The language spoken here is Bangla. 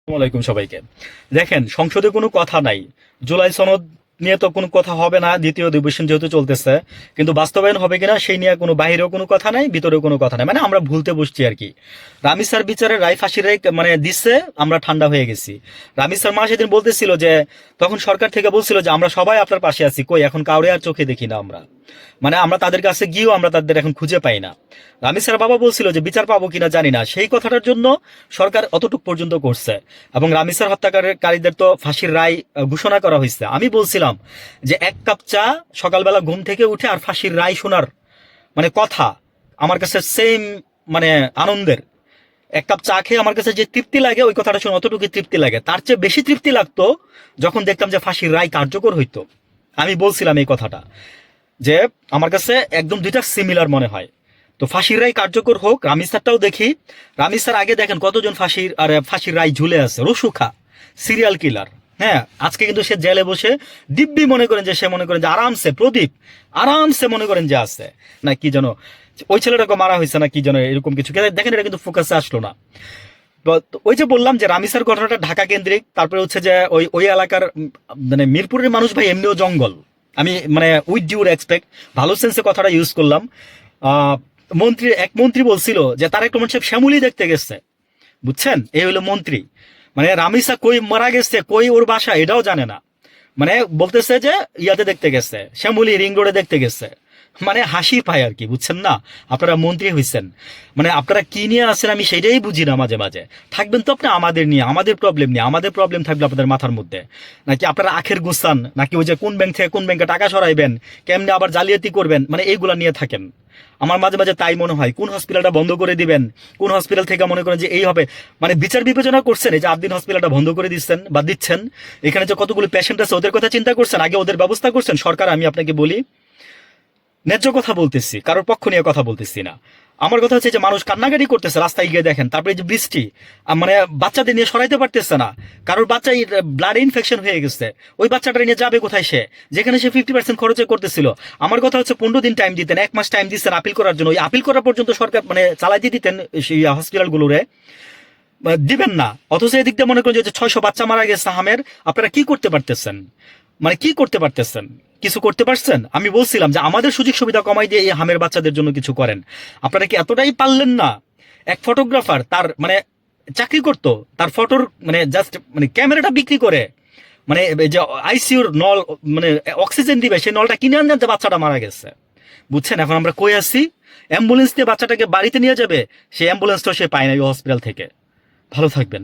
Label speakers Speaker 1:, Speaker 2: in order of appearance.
Speaker 1: আসসালামাইকুম সবাইকে। দেখেন, সংসদে কোনো কথা নাই, জুলাই সনদ নিয়ে তো কোনো কথা হবে না, দ্বিতীয় অধিবেশন যেহেতু চলতেছে। কিন্তু বাস্তবায়ন হবে কিনা সেই নিয়ে কোনো বাহিরেও কোনো কথা নাই, ভিতরেও কোনো কথা নাই, মানে আমরা ভুলতে বসছি আর কি। রামি স্যার বিচারের রায় ফাঁসির রায় মানে দিচ্ছে, আমরা ঠান্ডা হয়ে গেছি। রামি স্যার মা সেদিন বলতেছিল যে, তখন সরকার থেকে বলছিল যে আমরা সবাই আপনার পাশে আছি, কই এখন কাউরে আর চোখে দেখি না আমরা, মানে আমরা তাদের কাছে গিয়েও আমরা তাদের এখন খুঁজে পাই না। রামি স্যার বাবা বলছিল যে বিচার পাবো কিনা জানি না, সেই কথাটার জন্য সরকার অতটুক পর্যন্ত করছে। এবং রামি স্যার হত্যাকারীদের তো ফাঁসির রায় ঘোষণা করা হয়েছে। আমি বলছিলাম যে এক কাপ চা সকালবেলা ঘুম থেকে উঠে আর ফাঁসির রায় শোনার মানে কথা আমার কাছে সেম, মানে আনন্দের। এক কাপ চা খেয়ে আমার কাছে যে তৃপ্তি লাগে, ওই কথাটা শুনে অতটুকু তৃপ্তি লাগে। তার চেয়ে বেশি তৃপ্তি লাগতো যখন দেখতাম যে ফাঁসির রায় কার্যকর হইতো। আমি বলছিলাম এই কথাটা, যে আমার কাছে একদম দুইটা সিমিলার মনে হয়। তো ফাঁসির রায় কার্যকর হোক, রামি স্যারটাও দেখি। রামি স্যার আগে দেখেন কতজন ফাঁসির রায় ঝুলে আছে, রসুখা সিরিয়াল কিলার। হ্যাঁ, আজকে কিন্তু সে জেলে বসে দিব্যি মনে করেন যে, সে মনে করেন যে আরামসে, প্রদীপ আরামসে মনে করেন যে আছে না, কি যেন ওই ছেলেটাকে মারা হয়েছে না কি যেন, এরকম কিছু দেখেন। এটা কিন্তু ফোকাসে আসলো না। ওই যে বললাম যে রামিসার ঘটনাটা ঢাকা কেন্দ্রিক, তারপরে হচ্ছে যে ওই ওই এলাকার মানে মিরপুরের মানুষ ভাই এমনিও জঙ্গল। আমি মানে উইথ ডিউ রেসপেক্ট, ভালো সেন্সে কথাটা ইউজ করলাম। এক মন্ত্রী বলছিল যে তারেক রহমান সাহেব শ্যামলি দেখতে গেছে, বুঝছেন? এই হলো মন্ত্রী। মানে রামিসা কই মারা গেছে, কই ওর বাসা এটাও জানে না, মানে বলতেছে যে ইয়াতে দেখতে গেছে, শ্যামলি রিং রোডে দেখতে গেছে। মানে হাসি পায় আর কি, বুঝছেন না? আপনারা মন্ত্রী হইছেন, মানে আপনারা কি নিয়ে আছেন আমি সেটাই বুঝি না মাঝে মাঝে। থাকবেন তো আপনি আমাদের নিয়ে, আমাদের প্রবলেম নিয়ে, আমাদের প্রবলেম থাকবে আপনাদের মাথার মধ্যে। নাকি আপনারা আখের গুছান, নাকি ওই যে কোন ব্যাংক থেকে কোন ব্যাংকে টাকা সরাইবেন, কেমনে আবার জালিয়াতি করবেন, মানে এইগুলা নিয়ে থাকেন। আমার মাঝে মাঝে তাই মনে হয়, কোন হসপিটালটা বন্ধ করে দিবেন, কোন হসপিটাল থেকে মনে করেন যে এই হবে, মানে বিচার বিবেচনা করছেন? এই যে 8 দিন হসপিটালটা বন্ধ করে দিচ্ছেন বা দিচ্ছেন, এখানে যে কতগুলো পেশেন্ট আছে ওদের কথা চিন্তা করছেন? আগে ওদের ব্যবস্থা করছেন? সরকার, আমি আপনাকে বলি, ন্যায্য কথা বলতেছি, কারোর পক্ষ নিয়ে কথা বলতেছি না। আমার কথা হচ্ছে যে মানুষ কান্নাকাটি করতেছে, রাস্তায় গিয়ে দেখেন। তারপরে যে বৃষ্টি, মানে বাচ্চাদের নিয়ে সরাইতে পারতেছে না, কারোর বাচ্চা ব্লাড ইনফেকশন হয়ে গেছে, ওই বাচ্চাটা নিয়ে যাবে কোথায় সে, যেখানে সে 50% খরচে করতেছিল। আমার কথা হচ্ছে 15 দিন টাইম দিতেন, 1 মাস টাইম দিচ্ছেন আপিল করার জন্য। ওই আপিল করা পর্যন্ত সরকার মানে চালাইতে দিতেন সেই হসপিটালগুলোরে, দিবেন না। অথচ এদিক দিয়ে মনে করেন যে 600 বাচ্চা মারা গেছে হামের, আপনারা কি করতে পারতেছেন? মানে কি করতে পারতেছেন? কিছু করতে পারছেন? আমি বলছিলাম যে আমাদের সুযোগ সুবিধা কমাই দিয়ে এই হামের বাচ্চাদের জন্য কিছু করেন। আপনারা কি এতটাই পারলেন না? এক ফটোগ্রাফার তার মানে চাকরি করতো, তার ফটোর মানে জাস্ট মানে ক্যামেরাটা বিক্রি করে, মানে এই যে আইসিইউর নল, মানে অক্সিজেন দিবে, সেই নলটা কিনে আনলেন, যে বাচ্চাটা মারা গেছে। বুঝছেন? এখন আমরা কই আছি? অ্যাম্বুলেন্স দিয়ে বাচ্চাটাকে বাড়িতে নিয়ে যাবে, সেই অ্যাম্বুলেন্সটাও সে পায় না ওই হসপিটাল থেকে। ভালো থাকবেন।